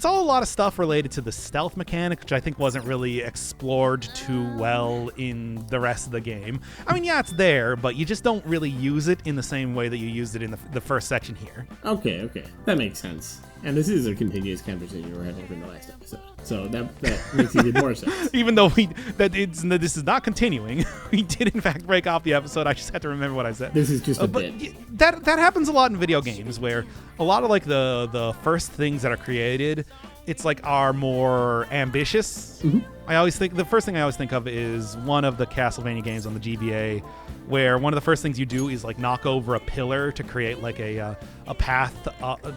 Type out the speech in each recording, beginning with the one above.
it's all a lot of stuff related to the stealth mechanic, which I think wasn't really explored too well in the rest of the game. I mean, yeah, it's there, but you just don't really use it in the same way that you used it in the first section here. Okay, that makes sense. And this is a continuous conversation we're having from the last episode, so that makes even more sense. Even though this is not continuing, we did in fact break off the episode. I just had to remember what I said. This is just a bit. That happens a lot in video games, where a lot of like the first things that are created, it's like are more ambitious. Mm-hmm. The first thing I always think of is one of the Castlevania games on the GBA, where one of the first things you do is like knock over a pillar to create like a path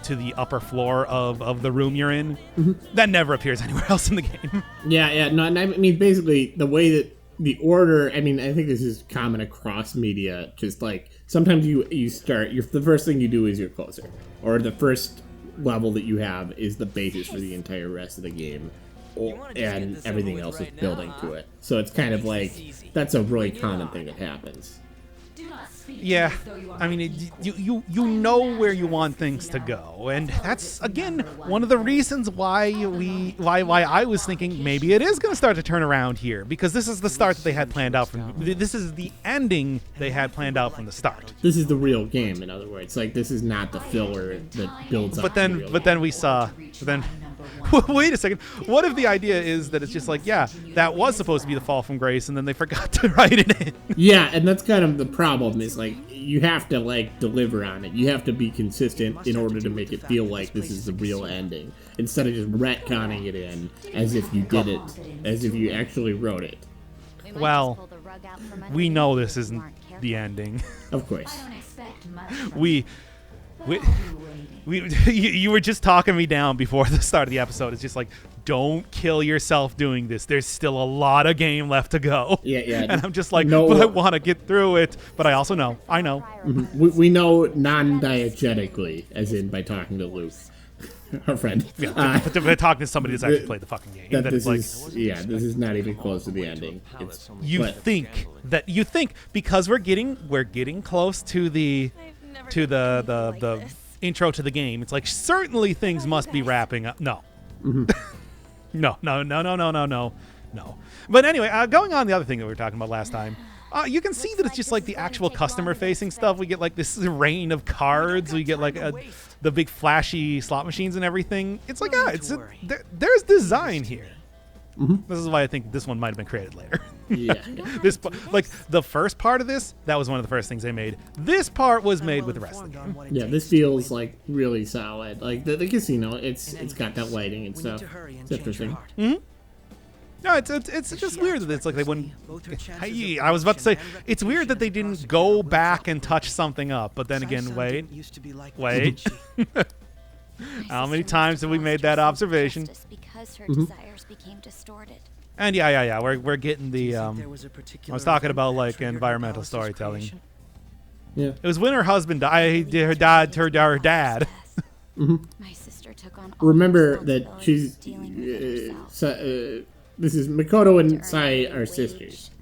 to the upper floor of the room you're in. Mm-hmm. That never appears anywhere else in the game. Yeah. No, and I mean, basically, the way that the order, I mean, I think this is common across media, just like sometimes you start, the first thing you do is your closer, or the first level that you have is the basis for the entire rest of the game. And everything else is building to it. So it's kind of like, that's a really common thing that happens. Yeah, I mean, you know where you want things to go, and that's again one of the reasons why I was thinking maybe it is going to start to turn around here, because this is the start that they had planned out this is the ending they had planned out from the start. This is the real game, in other words. Like, this is not the filler that builds up. But then we saw. Wait a second. What if the idea is that it's just like, yeah, that was supposed to be the fall from grace, and then they forgot to write it in? Yeah, and that's kind of the problem, is like, you have to like deliver on it. You have to be consistent in order to make it feel like this is the real ending, instead of just retconning it in as if you did it, as if you actually wrote it. Well, we know this isn't the ending. Of course. You were just talking me down before the start of the episode. It's just like, don't kill yourself doing this. There's still a lot of game left to go. Yeah. And I'm just like, but I want to get through it. But I also know. I know. Mm-hmm. We know non-diegetically, as in by talking to Luke, our friend. Yeah, but talking to somebody that's actually played the fucking game. This is not even close to the ending. You think because we're getting close to the intro to the game, it's like certainly things must be wrapping up. No. Mm-hmm. No. But anyway, going on the other thing that we were talking about last time, you can see that it's just like the actual customer-facing stuff. We get like this rain of cards. We get like the big flashy slot machines and everything. It's like, there's design here. Mm-hmm. This is why I think this one might have been created later. Yeah. Like the first part of this, that was one of the first things they made. This part was made with the rest of the game. Yeah, this feels like really solid. Like the casino, it's got that lighting and stuff. It's interesting. Mm-hmm. No, it's just weird that it's like they wouldn't. I was about to say it's weird that they didn't go back and touch something up, but then again, wait. How many times have we made that observation? And yeah, we're getting the. I was talking about like environmental storytelling. Yeah, it was when her husband died. Her dad. Mm-hmm. My sister took on. Remember that she's. This is Makoto and Sai are sisters.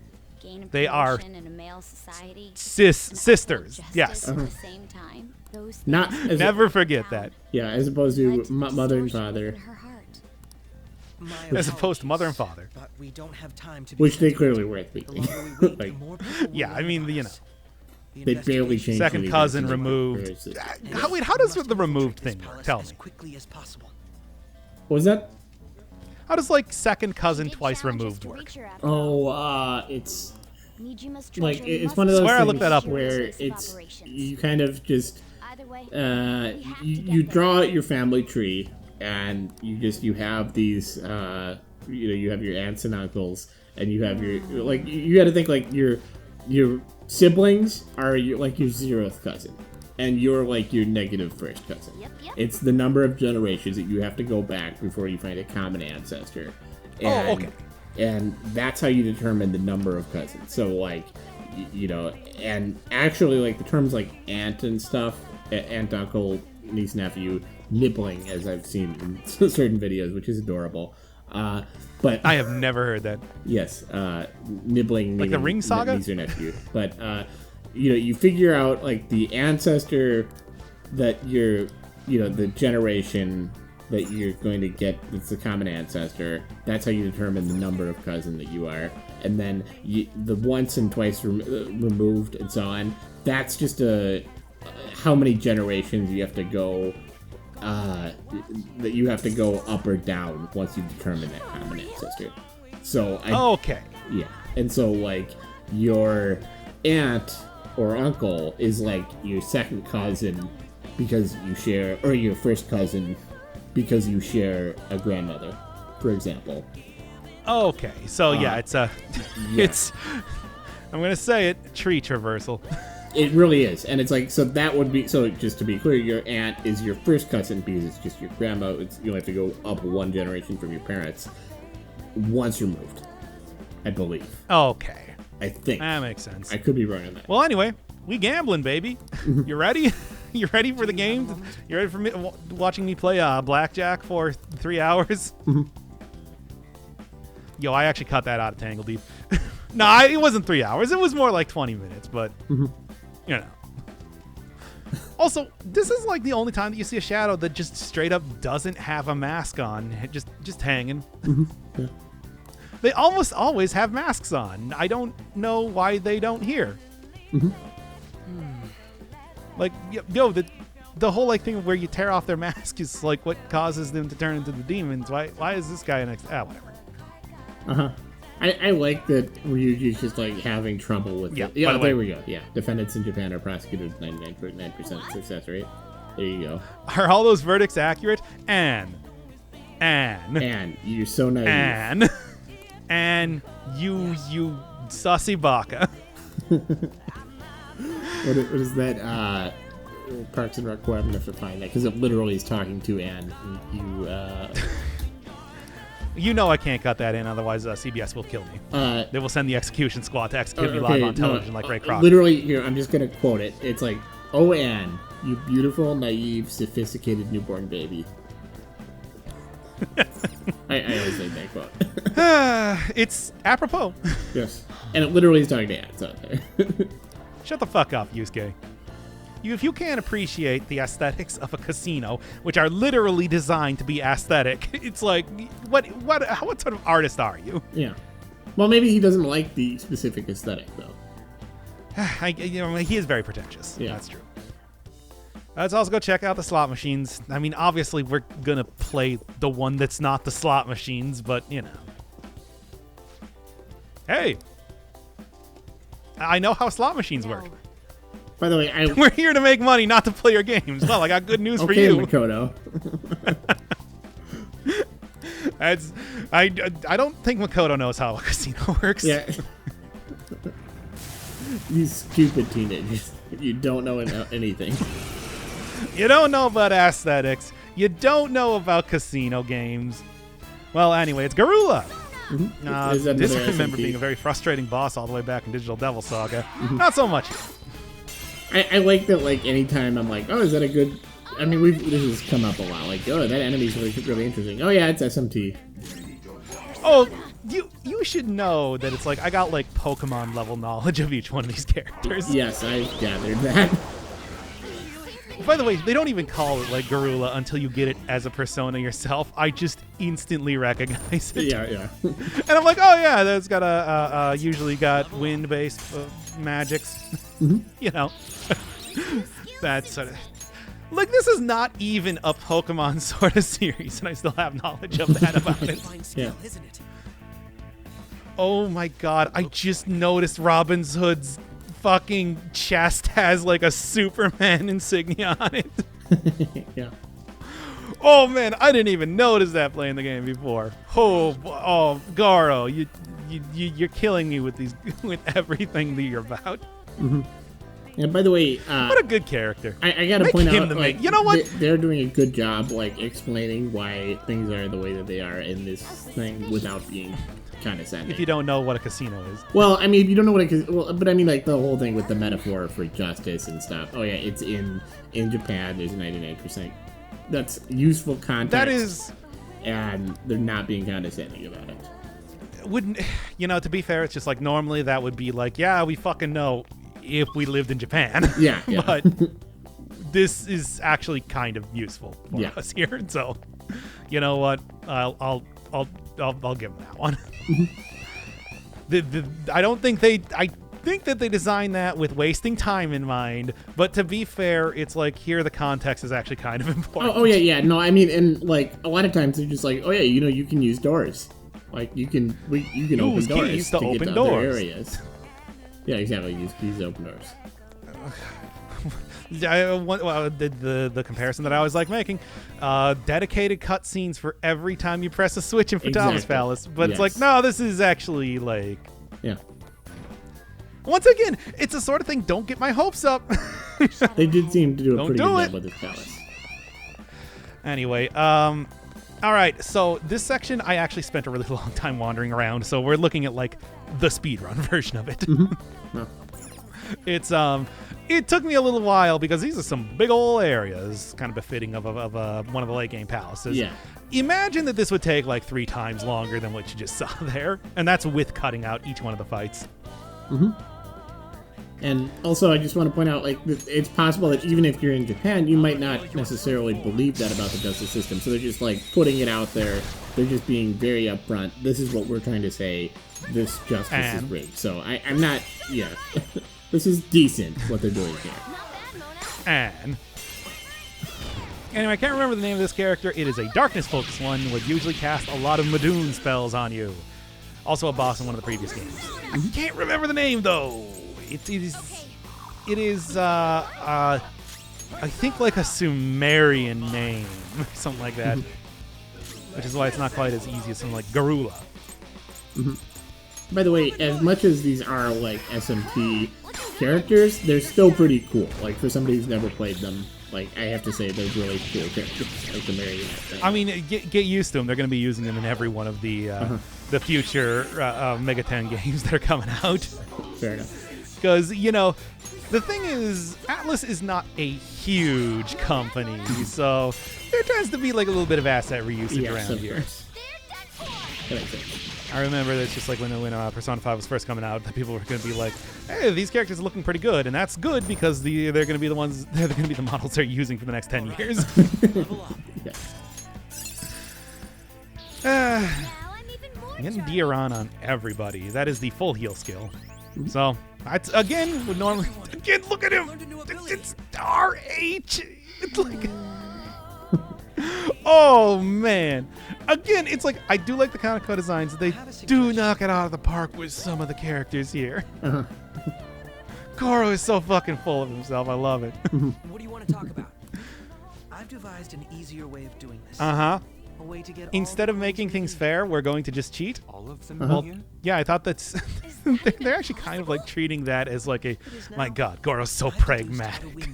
They are sisters. Yes. Uh-huh. Never forget that. Yeah, as opposed to mother and father. As opposed to mother and father. Which they clearly were at the beginning. Like, yeah, I mean, you know. They barely changed. Second cousin removed. How does the removed thing work? Tell me. What was that? How does like second cousin twice removed work? Oh, it's like it's one of those things where it's you kind of just you draw out your family tree and you have these you have your aunts and uncles and you have your like you got to think like your siblings are your 0th cousin. And you're like your negative first cousin. Yep. It's the number of generations that you have to go back before you find a common ancestor. And, okay. And that's how you determine the number of cousins. So like, and actually like the terms like aunt and stuff, aunt, uncle, niece, nephew, nibbling, as I've seen in certain videos, which is adorable. But I have never heard that. Yes, nibbling, like the Ring Saga, niece or nephew, but. You figure out like the ancestor that you're, the generation that you're going to get. It's a common ancestor. That's how you determine the number of cousin that you are. And then the once and twice removed and so on. That's just how many generations you have to go. That you have to go up or down once you determine that common ancestor. So okay. Yeah, and so like your aunt or uncle is like your second cousin because you share, or your first cousin because you share a grandmother, for example. Okay, so it's it's, I'm gonna say it, tree traversal. It really is, and it's like, so that would be, so just to be clear, your aunt is your first cousin because it's just your grandma. You only have to go up one generation from your parents once removed, I believe. Okay. I think. That makes sense. I could be wrong on that. Well, anyway, we gambling, baby. You ready? You ready for the game? You ready for me watching me play blackjack for 3 hours? Yo, I actually cut that out of Tangle Deep. No, it wasn't 3 hours. It was more like 20 minutes, but... You know. Also, this is like the only time that you see a shadow that just straight up doesn't have a mask on, just hanging. Yeah. They almost always have masks on. I don't know why they don't here. Like, yo, the whole like thing where you tear off their mask is like what causes them to turn into the demons. Why is this guy next? Whatever. I like that Ryuji's just like having trouble with it. Yeah, there we go. Yeah, defendants in Japan are prosecuted with 99.9% success rate. There you go. Are all those verdicts accurate? And you're so naive. And you sussy baka. What is that? Parks and Rec. I'm gonna have to find that because it literally is talking to Anne. You know I can't cut that in, otherwise CBS will kill me. They will send the execution squad to execute me live on television like Ray Kroc. Literally, here, I'm just going to quote it. It's like, "Oh, Anne, you beautiful, naive, sophisticated newborn baby." I always like that quote. It's apropos. Yes. And it literally is talking to Anne. So. Shut the fuck up, Yusuke. If you can't appreciate the aesthetics of a casino, which are literally designed to be aesthetic, it's like, what sort of artist are you? Yeah. Well, maybe he doesn't like the specific aesthetic, though. He is very pretentious. Yeah. That's true. Let's also go check out the slot machines. I mean, obviously, we're going to play the one that's not the slot machines, but, you know. Hey! I know how slot machines work. By the way, we're here to make money, not to play your games. Well, I got good news for you. Makoto. I don't think Makoto knows how a casino works. Yeah. You stupid teenagers. You don't know anything. You don't know about aesthetics. You don't know about casino games. Well, anyway, it's Garula. This I remember being a very frustrating boss all the way back in Digital Devil Saga. Not so much. I like that, like, anytime I'm like, oh, is that a good... I mean, this has come up a lot. Like, oh, that enemy's really interesting. Oh, yeah, it's SMT. Oh, you should know that it's like, I got, like, Pokemon level knowledge of each one of these characters. Yes, I've gathered that. By the way, they don't even call it, like, Garula until you get it as a persona yourself. I just instantly recognize it. Yeah. And I'm like, oh, yeah, that's got usually got wind-based magics. You know. That's sort of... Like, this is not even a Pokemon sort of series, and I still have knowledge of that about it. Yeah. Oh, my God. I just noticed Robin Hood's fucking chest has like a Superman insignia on it. Yeah. Oh man, I didn't even notice that playing the game before. Oh, Garo, you're killing me with with everything that you're about. And by the way, what a good character. I gotta point out, like, you know what? They're doing a good job, like, explaining why things are the way that they are in this thing without being condescending. If you don't know what a casino is. Well, I mean, if you don't know what but I mean, like, the whole thing with the metaphor for justice and stuff. Oh yeah, it's in Japan. There's 99%. That's useful context. That is, and they're not being condescending about it. Wouldn't, to be fair, it's just like normally that would be like, yeah, we fucking know if we lived in Japan. Yeah. But this is actually kind of useful for us here, so You know what? I'll give them that one. I don't think I think that they designed that with wasting time in mind, but to be fair, it's like here the context is actually kind of important. Oh yeah. No, I mean, and like a lot of times they're just like, oh yeah, you can use doors. Like you can open doors to get to other areas. Yeah, exactly. Use keys to open doors. The comparison that I always like making, dedicated cutscenes for every time you press a switch in Fatalis Palace, but it's like, no, this is actually like, yeah. Once again, it's the sort of thing. Don't get my hopes up. They did seem to do a pretty good job with this palace. Anyway, all right. So this section, I actually spent a really long time wandering around. So we're looking at like the speedrun version of it. Mm-hmm. No. It's it took me a little while because these are some big old areas, kind of befitting of one of the late game palaces. Yeah. Imagine that this would take like 3 times longer than what you just saw there, and that's with cutting out each one of the fights. Mm-hmm. And also, I just want to point out, like, it's possible that even if you're in Japan, you might not necessarily believe that about the justice system. So they're just like putting it out there. They're just being very upfront. This is what we're trying to say. This justice is rigged. So I'm not. Yeah. This is decent, what they're doing here. And anyway, I can't remember the name of this character. It is a darkness-focused one, would usually cast a lot of Madoon spells on you. Also a boss in one of the previous games. I can't remember the name, though. It is I think like a Sumerian name, something like that. Which is why it's not quite as easy as something like Garula. Mm-hmm. By the way, as much as these are like SMT characters, they're still pretty cool. Like for somebody who's never played them, like I have to say they're really cool characters. Like the marionette thing. I mean, get used to them. They're going to be using them in every one of the future Mega 10 games that are coming out. Fair enough. Because, the thing is, Atlus is not a huge company, so there tends to be like a little bit of asset reusage around here. I remember that's just like when Persona 5 was first coming out, that people were going to be like, "Hey, these characters are looking pretty good," and that's good because they're going to be the models they're using for the next 10 years. Getting Dioran on everybody. That is the full heal skill. So, again, would normally... Again, look at him! It's RH! It's like... Oh, man. Again, it's like, I do like the Kaneko designs. They do knock it out of the park with some of the characters here. Goro is so fucking full of himself. I love it. What do you want to talk about? I've devised an easier way of doing this. A way to get instead of making things fair, we're going to just cheat. All of them well, yeah, I thought that's... they're actually kind of like treating that as like a... My God, Goro's so pragmatic.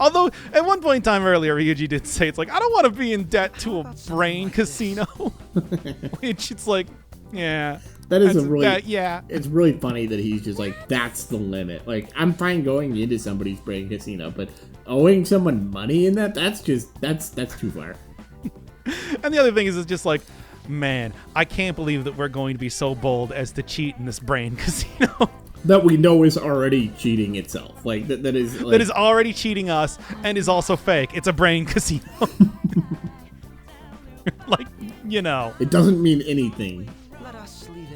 Although, at one point in time earlier, Ryuji did say, it's like, I don't want to be in debt to a brain casino. Which, it's like, yeah. That is it's really funny that he's just like, that's the limit. Like, I'm fine going into somebody's brain casino, but owing someone money in that's too far. And the other thing is, it's just like, man, I can't believe that we're going to be so bold as to cheat in this brain casino. That we know is already cheating itself. Like that is like... that is already cheating us and is also fake. It's a brain casino. Like, it doesn't mean anything.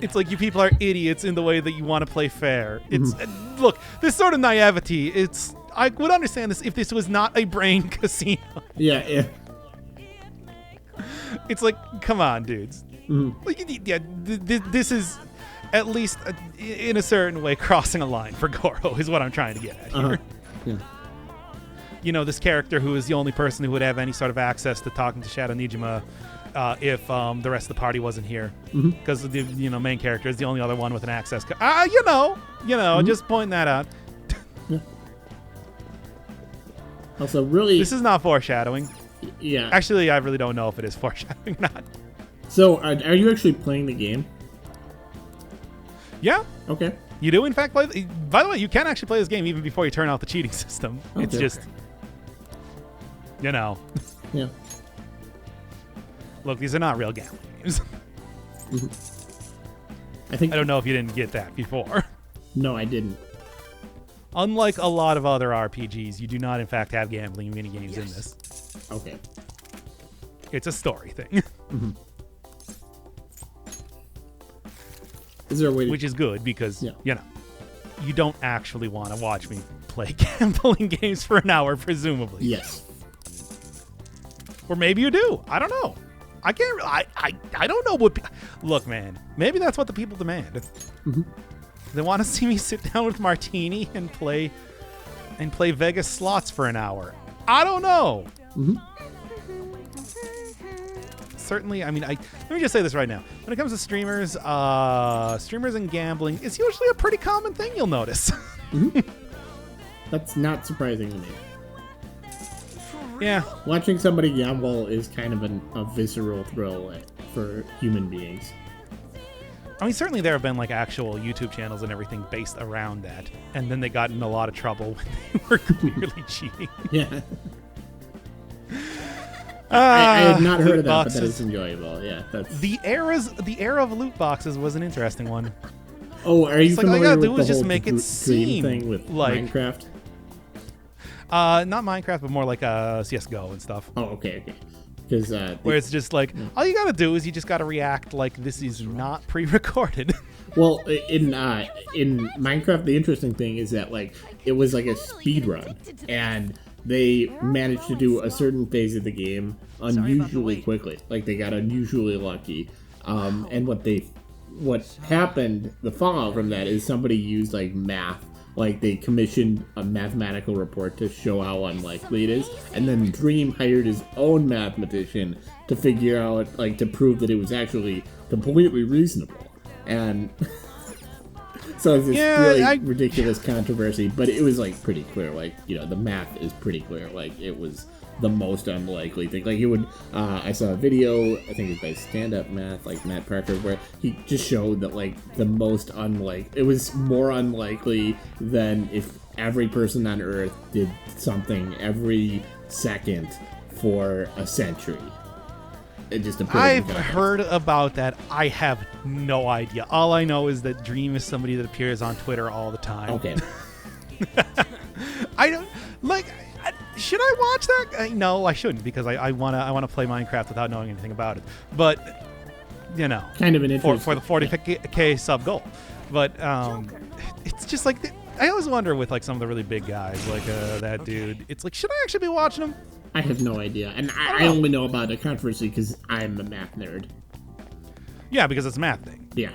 It's like you people are idiots in the way that you want to play fair. It's look, this sort of naivety. I would understand this if this was not a brain casino. Yeah. It's like, come on, dudes. Like, yeah, this is at least in a certain way crossing a line for Goro is what I'm trying to get at here. Yeah. This character who is the only person who would have any sort of access to talking to Shadow Nijima if the rest of the party wasn't here, because the main character is the only other one with an access. Just point that out. Yeah. Also, really, this is not foreshadowing. Yeah. Actually, I really don't know if it is foreshadowing or not. So, are you actually playing the game? Yeah. Okay. You do, in fact, play. By the way, you can actually play this game even before you turn off the cheating system. Okay. It's just, Yeah. Look, these are not real gambling games. I don't know if you didn't get that before. No, I didn't. Unlike a lot of other RPGs, you do not, in fact, have gambling minigames in this. Okay. It's a story thing. Is there a way to... Which is good because, you know, you don't actually want to watch me play gambling games for an hour, presumably. Yes. Or maybe you do. I don't know. I can't. I don't know what. Look, man. Maybe that's what the people demand. They want to see me sit down with Martini and play Vegas slots for an hour. I don't know. Certainly, I mean, let me just say this right now. When it comes to streamers and gambling, it's usually a pretty common thing. You'll notice. That's not surprising to me. Yeah. Watching somebody gamble is kind of a visceral thrill for human beings. I mean, certainly there have been like actual YouTube channels and everything based around that, and then they got in a lot of trouble when they were clearly cheating. Yeah. I had not heard of that, but that is enjoyable. Yeah, that's the era of loot boxes was an interesting one. Oh, are you familiar all you gotta do with is the just whole make it dream seem thing with like Minecraft? Not Minecraft, but more like CS:GO and stuff. Oh, okay. Because where it's just like all you gotta do is you just gotta react like this is not pre-recorded. Well, in Minecraft, the interesting thing is that like it was like a speed run, and they managed to do a certain phase of the game unusually quickly. Like they got unusually lucky. And what happened, the fallout from that is somebody used like math. Like they commissioned a mathematical report to show how unlikely it is, and then Dream hired his own mathematician to figure out, like, to prove that it was actually completely reasonable. And so it's this really ridiculous controversy, but it was like pretty clear. Like, you know, the math is pretty clear. Like it was the most unlikely thing. Like it would, I saw a video, I think it was by Stand Up Math, like Matt Parker, where he just showed that like the most it was more unlikely than if every person on Earth did something every second for a century. I've heard about that. I have no idea. All I know is that Dream is somebody that appears on Twitter all the time. Okay. I don't like. Should I watch that? No, I shouldn't because I wanna play Minecraft without knowing anything about it. But you know, kind of an interest for the 40k sub goal. But it's just like I always wonder with like some of the really big guys like that dude. It's like, should I actually be watching him? I have no idea, and I only know about the controversy because I'm a math nerd. Yeah, because it's a math thing. Yeah.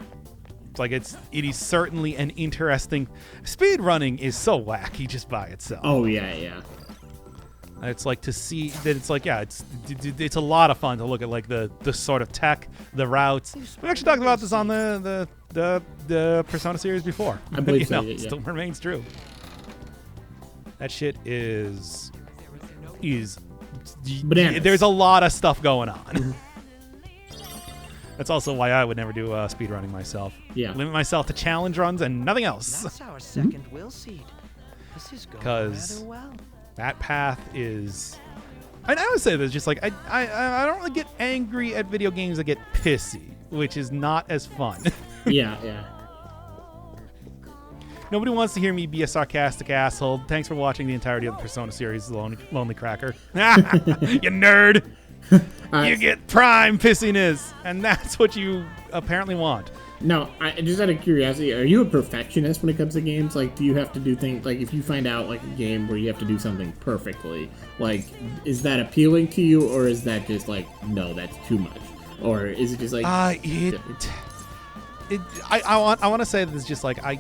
It's like it is certainly an interesting. Speed running is so wacky just by itself. Oh yeah. It's like to see that it's like it's a lot of fun to look at like the sort of tech, the routes. We actually talked about this on the Persona series before. I believe so. It still remains true. That shit is bananas. There's a lot of stuff going on. That's also why I would never do speedrunning myself. Yeah. Limit myself to challenge runs and nothing else. That's our second will seed. This is going rather well. That path is... I would say this, just like, I don't really get angry at video games that get pissy, which is not as fun. Yeah. Nobody wants to hear me be a sarcastic asshole. Thanks for watching the entirety of the Persona series, Lonely Cracker. You nerd! You get prime pissiness, and that's what you apparently want. No, just out of curiosity, are you a perfectionist when it comes to games? Like, do you have to do things, like, if you find out, like, a game where you have to do something perfectly, like, is that appealing to you, or is that just, like, no, that's too much? Or is it just, like... I want to say that it's just, like, I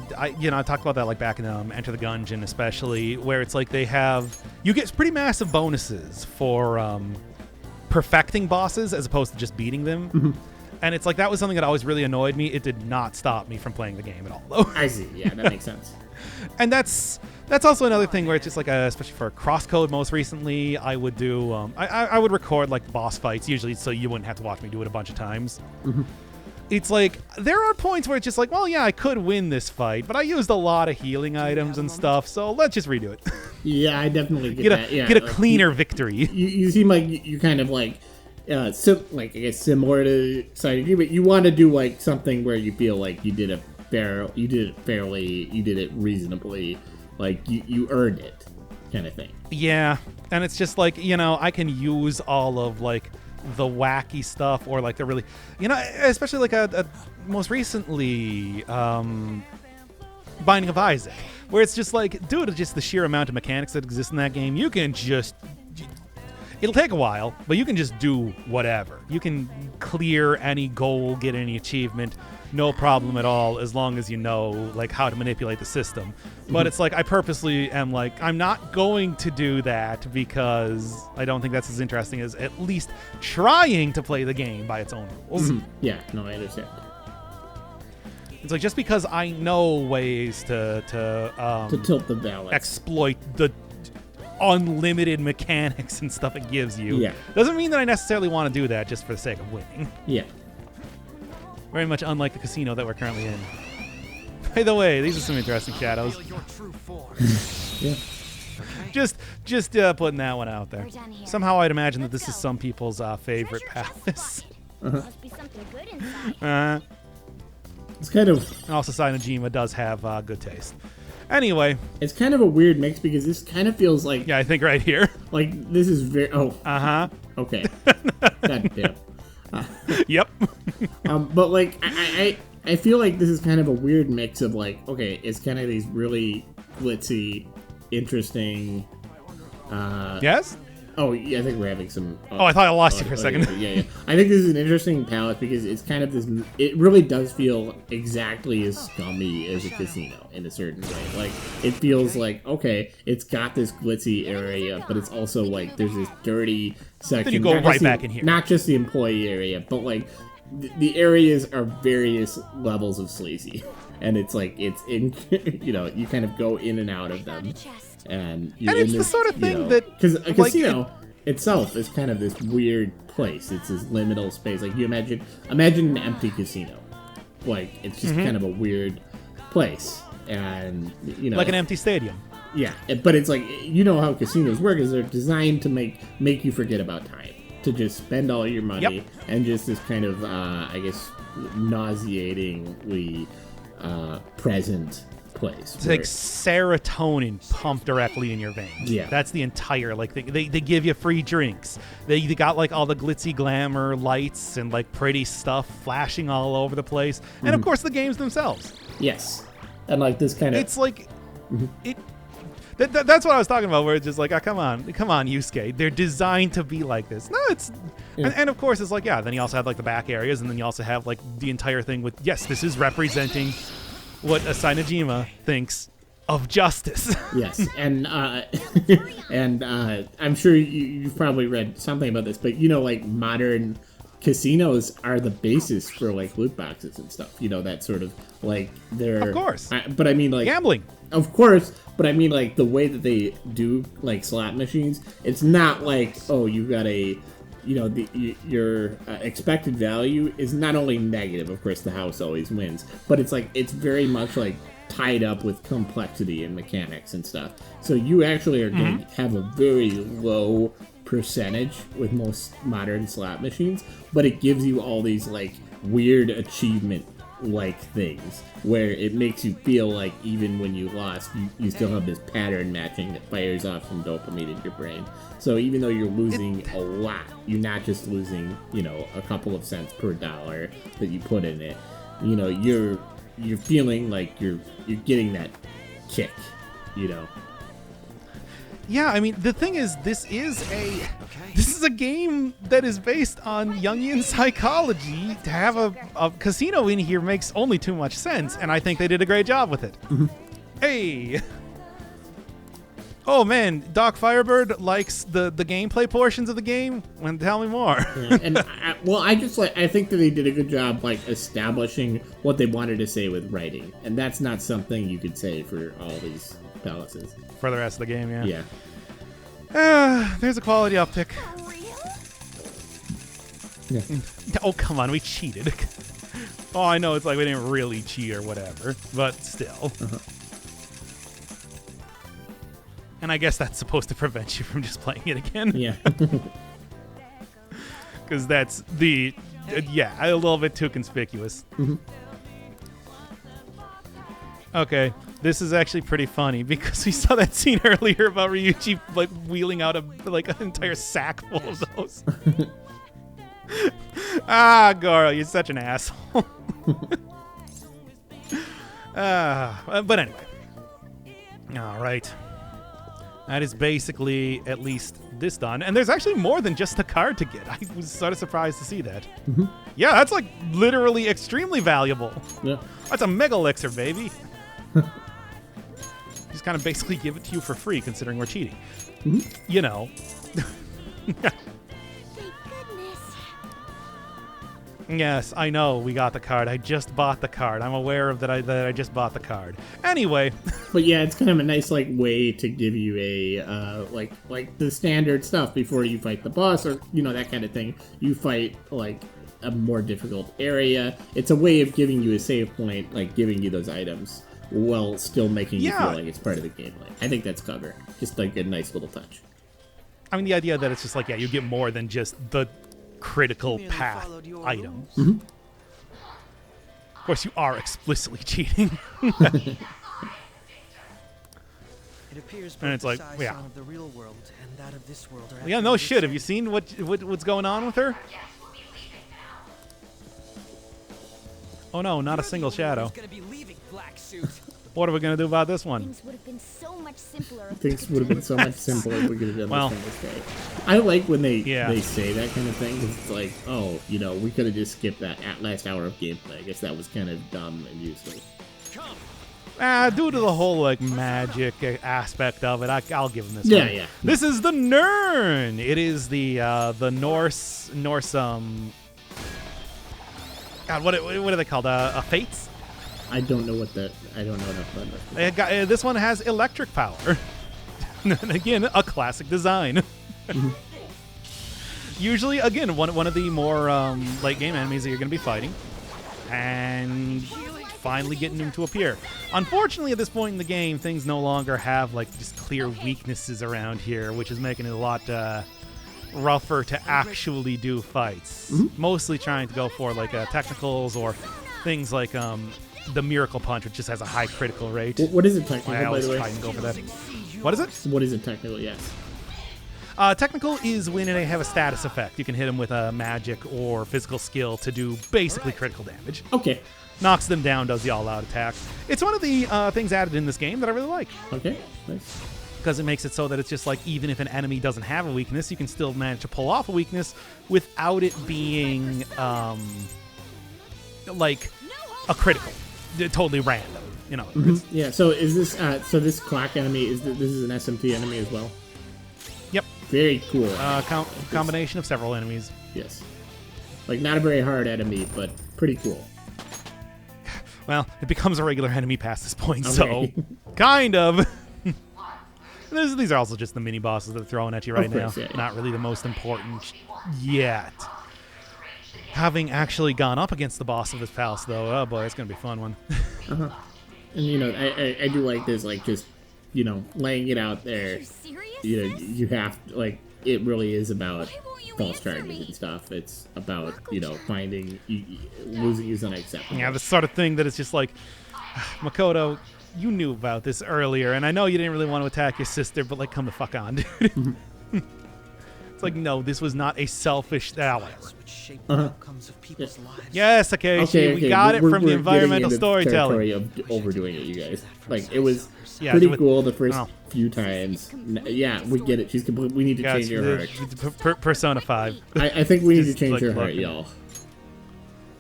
talked about that, like, back in Enter the Gungeon, especially, where it's, like, you get pretty massive bonuses for perfecting bosses as opposed to just beating them. Mm-hmm. And it's like that was something that always really annoyed me. It did not stop me from playing the game at all, though. I see. Yeah, that makes sense. And that's also another thing where it's just like, especially for Crosscode most recently, I would do, I would record like boss fights usually so you wouldn't have to watch me do it a bunch of times. Mm-hmm. It's like, there are points where it's just like, well, yeah, I could win this fight, but I used a lot of healing items and stuff, so let's just redo it. Yeah, I definitely get that. Yeah, get a cleaner victory. You seem like you kind of like... I guess similar to Side of, but you want to do like something where you feel like you did it fairly, you did it reasonably, like you earned it, kind of thing. Yeah, and it's just like, I can use all of like the wacky stuff or like the really, especially like a most recently Binding of Isaac, where it's just like, due to just the sheer amount of mechanics that exist in that game, you can just, it'll take a while, but you can just do whatever. You can clear any goal, get any achievement, no problem at all, as long as you know like how to manipulate the system. But it's like I purposely am like, I'm not going to do that because I don't think that's as interesting as at least trying to play the game by its own rules. Yeah, no, I understand. It's like, just because I know ways to tilt the balance, exploit the unlimited mechanics and stuff it gives you, doesn't mean that I necessarily want to do that just for the sake of winning. Yeah. Very much unlike the casino that we're currently in. By the way, these are some interesting shadows. Yeah. Just putting that one out there. Somehow I'd imagine that this is some people's favorite palace. It's kind of... Also, Sinojima does have good taste. Anyway. It's kind of a weird mix because this kind of feels like... Yeah, I think right here. Like, this is very... Oh. Uh-huh. Okay. God damn. Yep. But, like, I feel like this is kind of a weird mix of, like, okay, it's kind of these really glitzy, interesting... Yes? Oh, yeah, I think we're having some... I thought I lost you for a second. Yeah. I think this is an interesting palette because it's kind of this... It really does feel exactly as scummy as a casino in a certain way. Like, it feels like, okay, it's got this glitzy area, but it's also, like, there's this dirty section. Then you go right back in here. Not just the employee area, but, like, the areas are various levels of sleazy. And it's, like, it's in... you kind of go in and out of them. And it's the sort of thing that... Because a casino itself is kind of this weird place. It's this liminal space. Like, you imagine an empty casino. Like, it's just kind of a weird place. And, like an empty stadium. Yeah, but it's like, you know how casinos work, is they're designed to make you forget about time. To just spend all your money. And just this kind of, I guess, nauseatingly present place. It's like serotonin pumped directly in your veins. Yeah. That's the entire, like, they give you free drinks. They got, like, all the glitzy glamour lights and, like, pretty stuff flashing all over the place. And, of course, the games themselves. Yes. And, like, this kind of... It's like... That's what I was talking about, where it's just like, come on, Yusuke. They're designed to be like this. No, it's... And, of course, it's like, then you also have, like, the back areas, and then you also have, like, the entire thing with, yes, this is representing... what a Sinojima thinks of justice. Yes, and I'm sure you've probably read something about this, but like modern casinos are the basis for like loot boxes and stuff. That sort of like they're of course. But I mean like gambling, of course. But I mean like the way that they do like slot machines, it's not like you got a. Your expected value is not only negative, of course the house always wins, but it's like it's very much like tied up with complexity and mechanics and stuff. So you actually are going to have a very low percentage with most modern slot machines, but it gives you all these like weird achievement like things where it makes you feel like even when you lost you still have this pattern matching that fires off some dopamine in your brain. So even though you're losing a lot, you're not just losing a couple of cents per dollar that you put in it. You're feeling like you're getting that kick. Yeah, I mean, the thing is, this is a game that is based on Jungian psychology. To have a casino in here makes only too much sense, and I think they did a great job with it. Hey! Oh man, Doc Firebird likes the gameplay portions of the game. Tell me more. Yeah, and I think that they did a good job like establishing what they wanted to say with writing, and that's not something you could say for all these palaces. For the rest of the game, yeah. Yeah. There's a quality uptick. Yeah. Oh, come on, we cheated. Oh, I know, it's like we didn't really cheat or whatever, but still. And I guess that's supposed to prevent you from just playing it again. Yeah. Because that's a little bit too conspicuous. Okay, this is actually pretty funny because we saw that scene earlier about Ryuji like wheeling out an entire sack full of those. Goro, you're such an asshole. But anyway. All right. That is basically at least this done. And there's actually more than just a card to get. I was sort of surprised to see that. Mm-hmm. Yeah, that's like literally extremely valuable. Yeah. That's a mega elixir, baby. Just kind of basically give it to you for free, considering we're cheating. Mm-hmm. You know. Yes, I know we got the card. I just bought the card. I'm aware of that I just bought the card. Anyway. But yeah, it's kind of a nice like way to give you a like the standard stuff before you fight the boss or that kind of thing. You fight like a more difficult area. It's a way of giving you a save point, like giving you those items while still making you feel like it's part of the gameplay. I think that's clever. Just like a nice little touch. I mean, the idea that it's just like, you get more than just the critical path item. Mm-hmm. Of course, you are explicitly cheating. It appears and it's like, yeah. of the real world and that of this world are Yeah, no shit. Have you seen what's going on with her? Oh no, not a single shadow. What are we gonna do about this one? Things would have been so much simpler if we could have done this kind of thing. I like when they say that kind of thing, because it's like, oh, we could have just skipped that last hour of gameplay. I guess that was kind of dumb and useless. Due to the whole like magic aspect of it, I'll give them this one. Yeah. This is the Nirn. It is the Norse God, what are they called? Fates? I don't know enough about that. This one has electric power. Again, a classic design. Mm-hmm. Usually, again, one of the more late game enemies that you're going to be fighting, and finally getting them to appear. Unfortunately, at this point in the game, things no longer have like just clear weaknesses around here, which is making it a lot rougher to actually do fights. Mm-hmm. Mostly trying to go for like technicals or things like the Miracle Punch, which just has a high critical rate. What is it technical, I always by the way? try and go for that. What is it? What is it technical, yes. Technical is when they have a status effect. You can hit them with a magic or physical skill to do basically critical damage. Okay. Knocks them down, does the all-out attack. It's one of the things added in this game that I really like. Okay, nice. Because it makes it so that it's just like, even if an enemy doesn't have a weakness, you can still manage to pull off a weakness without it being like a critical. Totally random, Mm-hmm. Yeah. So is this this clock enemy this is an SMT enemy as well? Yep. Very cool. Combination of several enemies. Yes. Like not a very hard enemy, but pretty cool. Well, it becomes a regular enemy past this point, okay. So kind of. These are also just the mini bosses that are throwing at you right now. Yeah. Not really the most important yet. Having actually gone up against the boss of this palace, though, oh boy, it's gonna be a fun one. Uh-huh. And I do like this, like just laying it out there. You have like it really is about false charges and stuff. It's about finding losing is unacceptable. Yeah, the sort of thing that is just like, Makoto, you knew about this earlier, and I know you didn't really want to attack your sister, but like, come the fuck on, dude. It's like, no, this was not a selfish ally. Uh-huh. Yes, okay. We got it from the environmental storytelling. Of overdoing it, you guys. Like it was pretty cool the first few times. Yeah, we get it. We need to change your heart. Persona 5. I think we need to change your heart, y'all.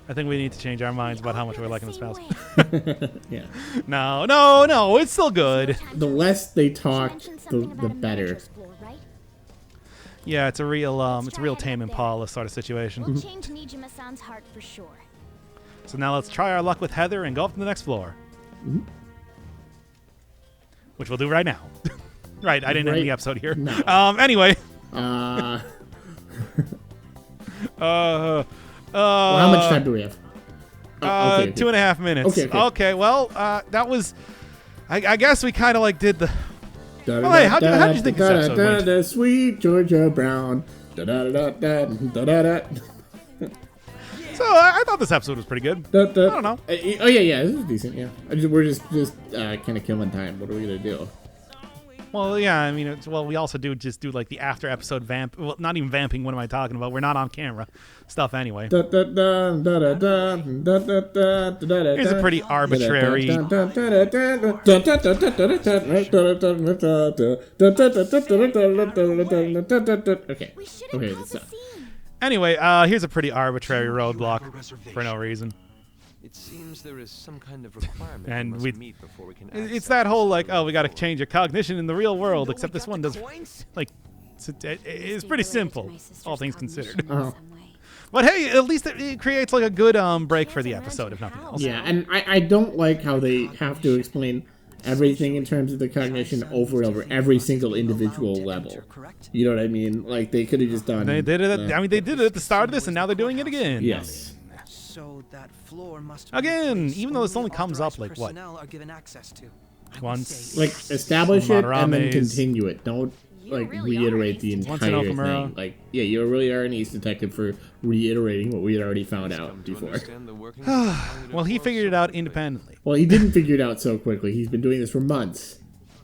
I think we need to change our minds about how much we're liking this palace. Yeah. No, it's still good. The less they talk, the better. Yeah, it's a real Tame Impala sort of situation. We'll change Nijima-san's heart for sure. So now let's try our luck with Heather and go up to the next floor. Mm-hmm. Which we'll do right now. Right, I didn't end the episode here. No. Anyway. Well, how much time do we have? Okay. 2.5 minutes. Okay, well, that was... I guess we kind of like did the... Well, hey, how did you think this episode went? Sweet Georgia Brown. So I thought this episode was pretty good. I don't know. Oh yeah, this is decent. Yeah, we're just kind of killing time. What are we gonna do? Well, yeah, I mean, we also do like the after episode vamp. Well, not even vamping. What am I talking about? We're not on camera stuff anyway. Here's a pretty arbitrary. Okay. Okay. Anyway, here's a pretty arbitrary roadblock for no reason. It seems there is some kind of requirement and we must meet before we can it's that whole like, oh, we got to change your cognition in the real world, except this one does like it's pretty simple, all things considered. But hey, at least it creates like a good break for the episode, if nothing else. Yeah, and I don't like how they have to explain everything in terms of the cognition over and over every single individual level. You know what I mean? Like they could have just done. They did it. I mean, they did it at the start of this, and now they're doing it again. Yes. So that floor must again, even though this only comes up like what? Once. Like establish it and then continue it. Don't like reiterate the entire thing. Like, yeah, you really are an ace detective for reiterating what we had already found out before. Well, he figured it out independently. Well, he didn't figure it out so quickly. He's been doing this for months.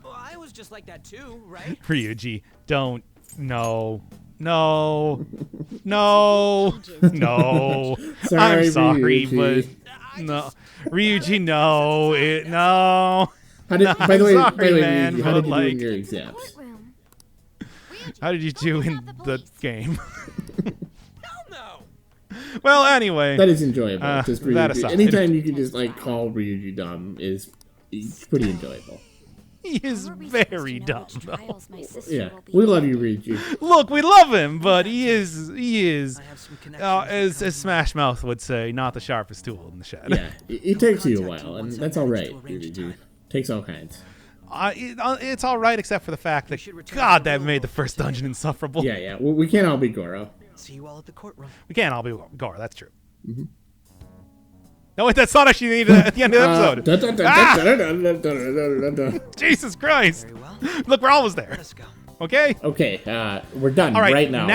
Well, I was just like that too, right? Ryuji, don't. No. No. No. No. Sorry, I'm sorry, Ryuji. but no. Ryuji, no. No. How did, by the way, man, Ryuji, how did you do in your exams? How did you do in the game? Well, anyway. That is enjoyable. Just that aside. Anytime you can just like call Ryuji dumb is pretty enjoyable. He is very dumb, though. Yeah, we love you, Ryuji. Look, we love him, but he is, as Smash Mouth would say, not the sharpest tool in the shed. Yeah, it takes you a while, and that's all right, Ryuji. Takes all kinds. It's all right, except for the fact that, God, that made the first dungeon insufferable. Yeah. We can't all be Goro. See you all at the courtroom. We can't all be Goro, that's true. Mm-hmm. No, wait, that's not actually needed at the end of the episode. Jesus Christ. Look, we're almost there. Okay? Okay, we're done all right now.